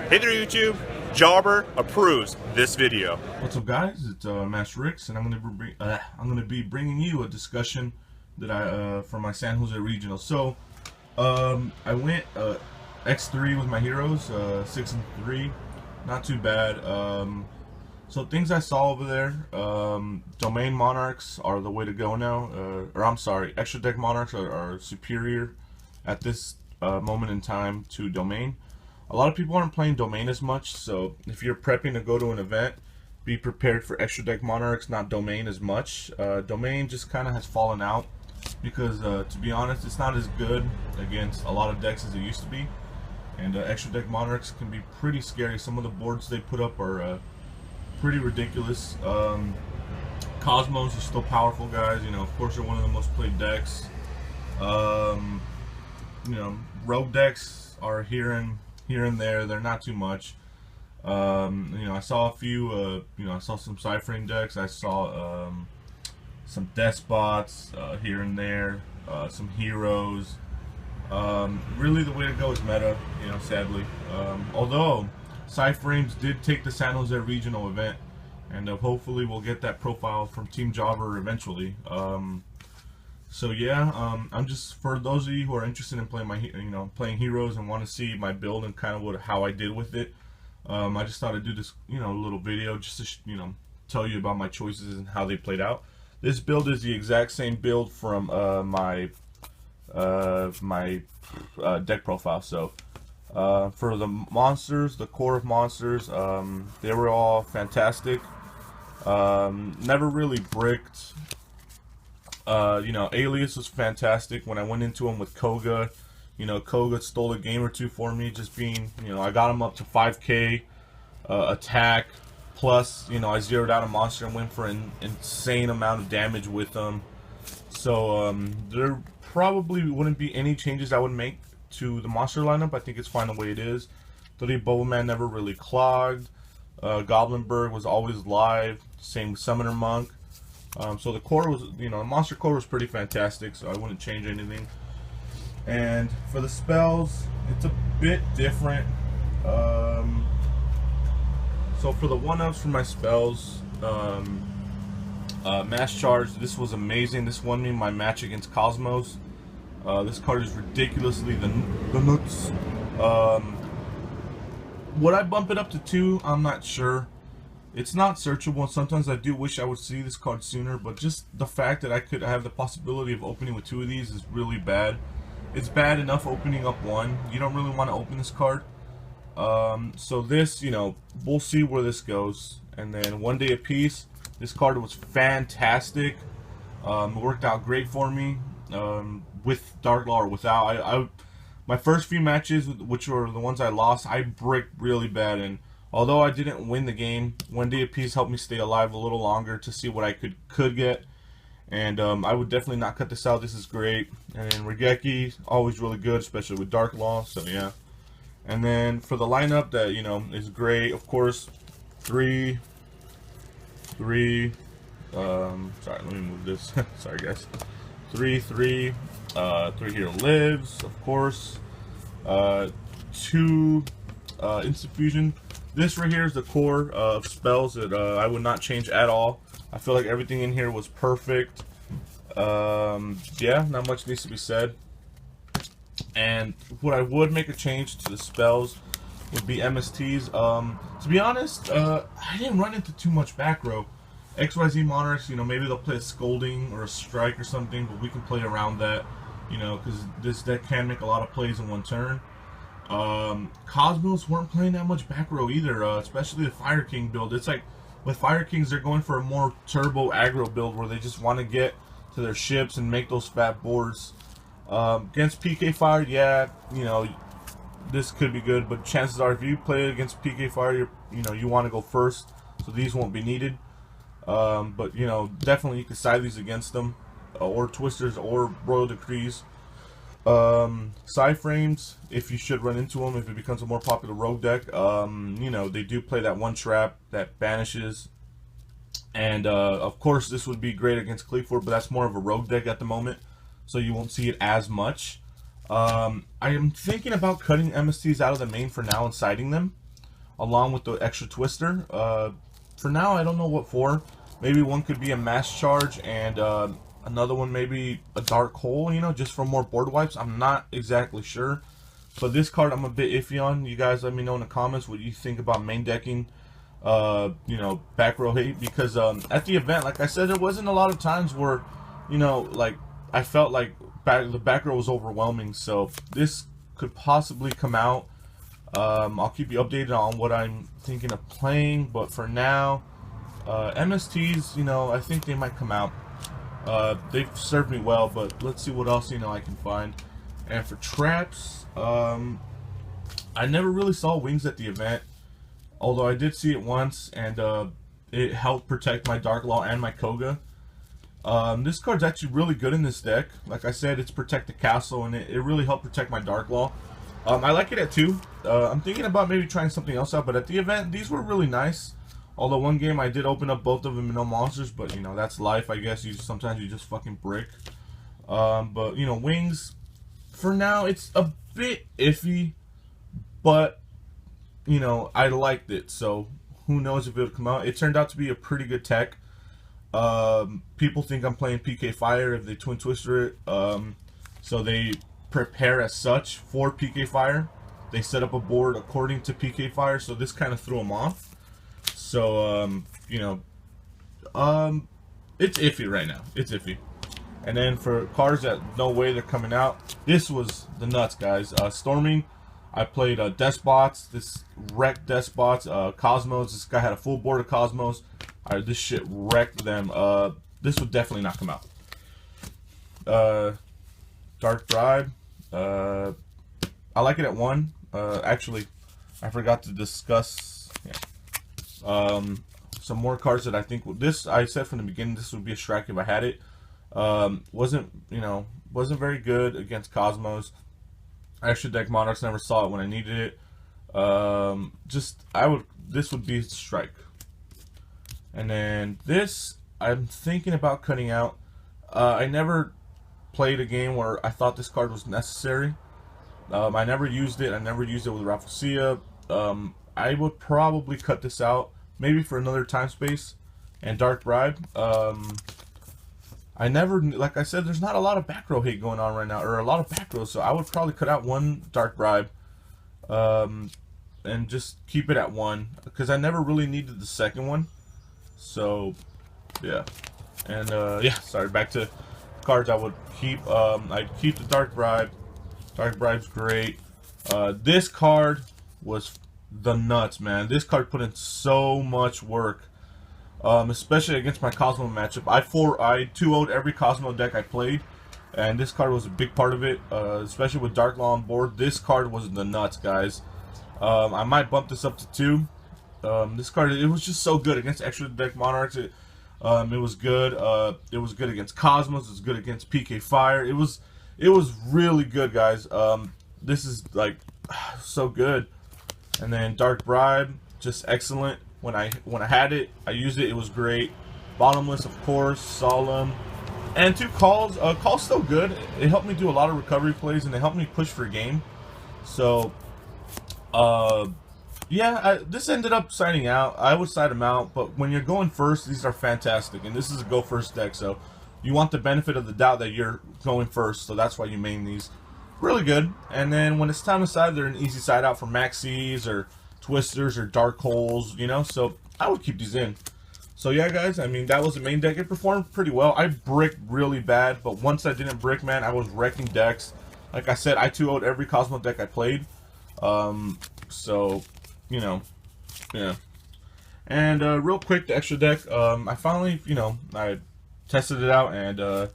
Hey there YouTube, Jobber approves this video. What's up, guys? It's Master Ricks, and I'm gonna be bringing you a discussion that I from my San Jose regional. So I went X3 with my heroes, 6-3, not too bad. So things I saw over there, domain monarchs are the way to go now. Or I'm sorry, extra deck monarchs are superior at this moment in time to domain. A lot of people aren't playing domain as much, so if you're prepping to go to an event, be prepared for extra deck monarchs, not domain as much. Domain just kind of has fallen out because, to be honest, it's not as good against a lot of decks as it used to be. And extra deck monarchs can be pretty scary. Some of the boards they put up are pretty ridiculous. Cosmos are still powerful, guys. You know, of course, they're one of the most played decks. You know, rogue decks are here and there. They're not too much. You know, I saw a few. You know, I saw some Cyphering decks. I saw some despots here and there. Some heroes. Really, the way to go is meta. You know, sadly. Although Cyphrames did take the San Jose regional event, and hopefully we'll get that profile from Team Jobber eventually. So yeah, I'm just, for those of you who are interested in playing playing heroes and want to see my build and kind of how I did with it, I just thought I'd do this, little video just to, tell you about my choices and how they played out. This build is the exact same build from my deck profile. So for the monsters, the core of monsters, they were all fantastic. Never really bricked. Alias was fantastic. When I went into him with Koga, Koga stole a game or two for me, just being, I got him up to 5k attack, plus, I zeroed out a monster and went for an insane amount of damage with them. So there probably wouldn't be any changes I would make to the monster lineup. I think it's fine the way it is. 30 Bowman never really clogged. Goblinberg was always live. Same with Summoner Monk. So the core was, the monster core was pretty fantastic, so I wouldn't change anything. And for the spells, it's a bit different. So for the 1-ups for my spells, Mass Charge, this was amazing. This won me my match against Cosmos. This card is ridiculously the nuts. Would I bump it up to 2? I'm not sure. It's not searchable. Sometimes I do wish I would see this card sooner, but just the fact that I could have the possibility of opening with 2 of these is really bad. It's bad enough opening up 1. You don't really want to open this card. So this, we'll see where this goes. And then 1 day apiece. This card was fantastic. It worked out great for me. With Dark Law or without. My first few matches, which were the ones I lost, I bricked really bad, and although I didn't win the game, 1 day apiece helped me stay alive a little longer to see what I could get. And I would definitely not cut this out. This is great. And then Regeki, always really good, especially with Dark Law, so yeah. And then for the lineup that, is great, of course, 3, sorry, let me move this. Sorry, guys. 3 hero lives, of course. 2 instant fusion. This right here is the core of spells that I would not change at all. I feel like everything in here was perfect. Yeah, not much needs to be said. And what I would make a change to the spells would be MSTs. To be honest, I didn't run into too much back row. XYZ Monarchs, maybe they'll play a Scolding or a Strike or something, but we can play around that, because this deck can make a lot of plays in 1 turn. Cosmos weren't playing that much back row either, especially the Fire King build. It's like, with Fire Kings, they're going for a more turbo aggro build where they just want to get to their ships and make those fat boards. Against PK Fire, yeah, this could be good, but chances are if you play against PK Fire, you want to go first, so these won't be needed. But definitely you can side these against them, or Twisters or Royal Decrees. Cyphrames, if you should run into them, if it becomes a more popular rogue deck, they do play that 1 trap that banishes. And of course this would be great against Cleaford, but that's more of a rogue deck at the moment, so you won't see it as much. I am thinking about cutting MSTs out of the main for now and siding them. along with the extra twister. For now, I don't know what for. Maybe one could be a mass charge, and another one maybe a dark hole, you know, just for more board wipes. I'm not exactly sure. But this card I'm a bit iffy on. You guys let me know in the comments what you think about main decking, you know, back row hate. Because at the event, like I said, there wasn't a lot of times where, you know, like I felt like the back row was overwhelming. So this could possibly come out. I'll keep you updated on what I'm thinking of playing. But for now, MSTs, you know, I think they might come out. They've served me well, but let's see what else, you know, I can find. And for traps, I never really saw wings at the event, although I did see it once, and it helped protect my Dark Law and my Koga. This card's actually really good in this deck. Like I said, it's Protect the Castle, and it really helped protect my Dark Law. I like it at 2. I'm thinking about maybe trying something else out, but at the event, these were really nice. Although one game I did open up both of them and no monsters, but you know, that's life, I guess. Sometimes you just fucking brick. But you know, wings, for now, it's a bit iffy, but you know, I liked it, so who knows if it'll come out. It turned out to be a pretty good tech. People think I'm playing PK Fire if they twin twister it, so they prepare as such for PK Fire. They set up a board according to PK Fire, so this kind of threw them off. So you know, it's iffy right now. It's iffy. And then for cards that no way they're coming out, this was the nuts, guys. Storming, I played Despots. This wrecked Despots. Cosmos, this guy had a full board of Cosmos. This shit wrecked them. This would definitely not come out. Dark Bribe, I like it at 1. Actually, I forgot to discuss some more cards that I think this, I said from the beginning, this would be a strike if I had it. Wasn't very good against Cosmos. Extra deck Monarchs, never saw it when I needed it. This would be a strike. And then this, I'm thinking about cutting out. I never played a game where I thought this card was necessary. I never used it. I never used it with Rafflesia. I would probably cut this out, maybe for another time space. And Dark Bribe. I never, like I said, there's not a lot of back row hate going on right now, or a lot of back rows, so I would probably cut out 1 Dark Bribe, and just keep it at 1, because I never really needed the second one. So, yeah. And, yeah, sorry, back to cards I would keep. I'd keep the Dark Bribe. Dark Bribe's great. This card was the nuts, man. This card put in so much work. Especially against my Cosmo matchup. I 2-0'd every Cosmo deck I played, and this card was a big part of it, especially with Dark Law on board. This card was the nuts, guys. I might bump this up to 2. This card, it was just so good against extra deck Monarchs. It was good. It was good against Cosmos. It was good against PK Fire. It was really good, guys. This is like so good. And then Dark Bribe, just excellent. When I had it, I used it. It was great. Bottomless, of course. Solemn, and 2 calls. Call's still good. It helped me do a lot of recovery plays, and it helped me push for game. So, yeah, this ended up siding out. I would side them out, but when you're going first, these are fantastic, and this is a go first deck. So, you want the benefit of the doubt that you're going first. So that's why you main these. Really good. And then when it's time to side, they're an easy side out for maxis or twisters or dark holes, you know, so I would keep these in. So yeah, guys, I mean, that was the main deck. It performed pretty well. I bricked really bad, but once I didn't brick, man, I was wrecking decks. Like I said, I 2-0'd every Cosmo deck I played. So, you know, yeah. And real quick, the extra deck, I finally, you know, I tested it out, and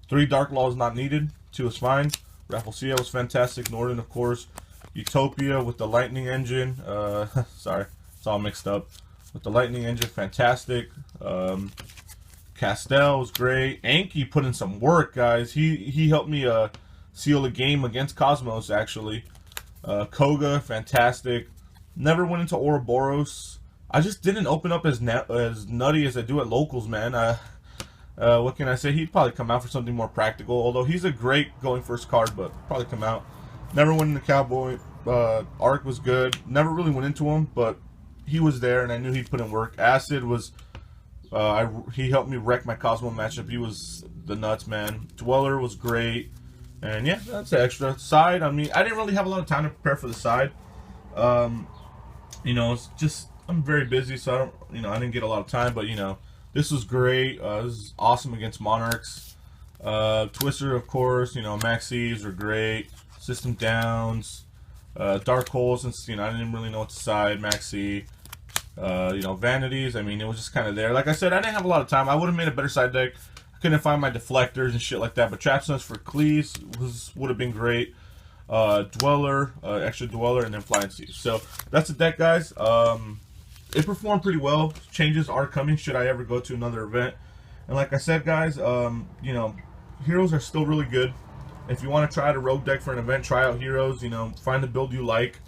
3 Dark Laws not needed, 2 is fine. Rafflesia was fantastic. Northern, of course. Utopia with the Lightning Engine. Sorry, it's all mixed up. With the Lightning Engine, fantastic. Castell was great. Anki put in some work, guys. He helped me seal a game against Cosmos, actually. Koga, fantastic. Never went into Ouroboros. I just didn't open up as nutty as I do at locals, man. What can I say? He'd probably come out for something more practical. Although he's a great going first card, but probably come out. Never went into Cowboy. Arc was good. Never really went into him, but he was there, and I knew he'd put in work. Acid was, he helped me wreck my Cosmo matchup. He was the nuts, man. Dweller was great, and yeah, that's the extra. Side, I mean, I didn't really have a lot of time to prepare for the side. You know, it's just, I'm very busy, so I don't, you know, I didn't get a lot of time, but, you know, this was great. This is awesome against Monarchs. Twister, of course, you know, Maxis are great. System Downs. Dark Holes, since, you know, I didn't really know what to side. Maxi. You know, Vanities, I mean, it was just kind of there. Like I said, I didn't have a lot of time. I would have made a better side deck. I couldn't find my deflectors and shit like that, but Trap Stones for Cleese would have been great. Dweller, extra Dweller, and then Flying Seas. So that's the deck, guys. It performed pretty well. Changes are coming should I ever go to another event. And like I said, guys, you know, Heroes are still really good. If you want to try out a rogue deck for an event, try out Heroes. You know, find the build you like.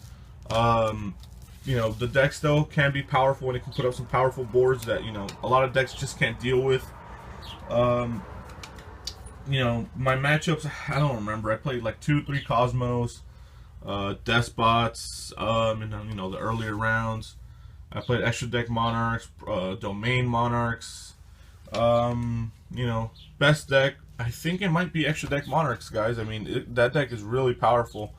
You know, the deck still can be powerful, and it can put up some powerful boards that, you know, a lot of decks just can't deal with. You know, my matchups, I don't remember. I played like 2-3 Cosmos, Despots, and you know, the earlier rounds. I played extra deck Monarchs, Domain Monarchs. You know, best deck, I think it might be extra deck Monarchs, guys. I mean, that deck is really powerful.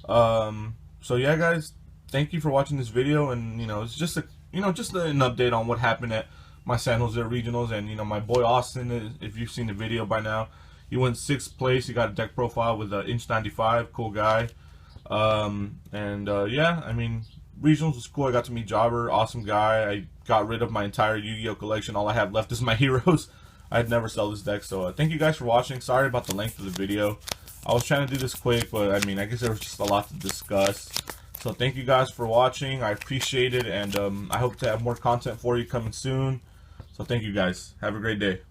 So yeah, guys, thank you for watching this video, and you know, it's just a, you know, just an update on what happened at my San Jose Regionals. And you know, my boy Austin, if you've seen the video by now, he went 6th place. He got a deck profile with an inch 95, cool guy. Yeah, I mean, Regionals was cool. I got to meet Jobber, awesome guy. I got rid of my entire Yu-Gi-Oh collection. All I have left is my Heroes. I'd never sell this deck. So thank you guys for watching. Sorry about the length of the video. I was trying to do this quick, but I mean, I guess there was just a lot to discuss. So thank you guys for watching. I appreciate it, and I hope to have more content for you coming soon. So thank you guys. Have a great day.